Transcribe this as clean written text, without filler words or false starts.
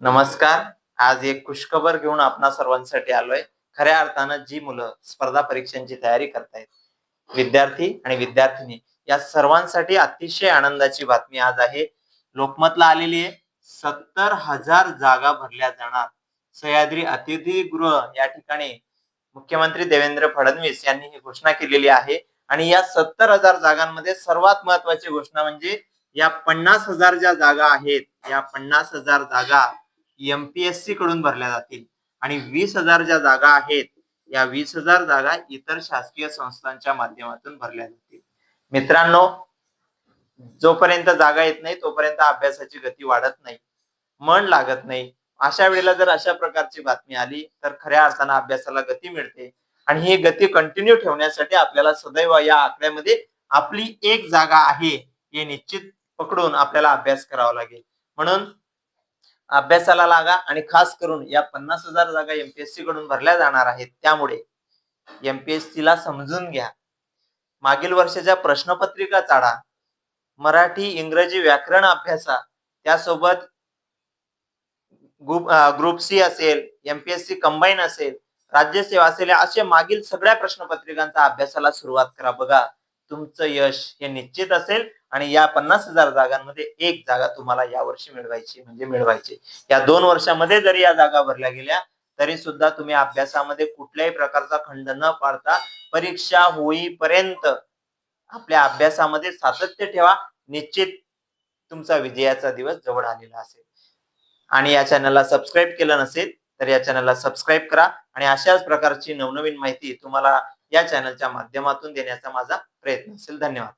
नमस्कार. आज एक खुशखबर घेऊन आपणा सर्वांसाठी आलोय. खऱ्या अर्थानं जी मुलं स्पर्धा परीक्षांची तयारी करतायत, विद्यार्थी आणि विद्यार्थिनी या सर्वांसाठी अतिशय आनंदाची बातमी आज आहे. लोकमतला आलेली आहे. 70,000 जागा भरल्या जाणार. सह्याद्री अतिथीगृह या ठिकाणी मुख्यमंत्री देवेंद्र फडणवीस यांनी ही घोषणा केलेली आहे आणि या 70,000 जागांमध्ये सर्वात महत्त्वाची घोषणा म्हणजे या 50,000 ज्या जागा आहेत, या 50,000 जागा एमपीएससी कडून भरल्या जातील आणि 20,000 ज्या जागा आहेत, या 20,000 जागा इतर शासकीय संस्थांच्या माध्यमातून भरल्या जातील. मित्रांनो, जोपर्यंत जागा येत नाही तोपर्यंत अभ्यासाची गती वाढत नाही, मन लागत नाही. अशा वेळेला जर अशा प्रकारची बातमी आली तर खऱ्या अर्थानं अभ्यासाला गती मिळते आणि ही गती कंटिन्यू ठेवण्यासाठी आपल्याला सदैव या आकड्यामध्ये आपली एक जागा आहे हे निश्चित पकडून आपल्याला अभ्यास करावा लागेल. म्हणून अभ्यासाला लागा आणि खास करून या 50,000 जागा एमपीएससी कडून भरल्या जाणार आहेत. त्यामुळे एमपीएससी ला समजून घ्या. मागील वर्षाच्या प्रश्नपत्रिका चाळा. मराठी, इंग्रजी व्याकरण अभ्यासा. त्यासोबत ग्रुप सी असेल, एमपीएससी कंबाईन असेल, राज्यसेवा असेल, असे मागील सगळ्या प्रश्नपत्रिकांचा अभ्यासाला सुरुवात करा. बघा, तुमचं यश हे निश्चित असेल आणि या 50,000 जागांमध्ये एक जागा तुम्हाला यावर्षी मिळवायची म्हणजे मिळवायची. या 2 वर्षामध्ये जरी या जागा भरल्या गेल्या तरी सुद्धा तुम्ही अभ्यासामध्ये कुठल्याही प्रकारचा खंड न पाडता परीक्षा होईपर्यंत आपल्या अभ्यासामध्ये सातत्य ठेवा. निश्चित तुमचा विजयाचा दिवस जवळ आलेला असेल. आणि या चॅनलला सबस्क्राईब केलं नसेल तर या चॅनलला सबस्क्राईब करा आणि अशाच प्रकारची नवनवीन माहिती तुम्हाला या चॅनलच्या माध्यमातून देण्याचा माझा प्रयत्न असेल. धन्यवाद.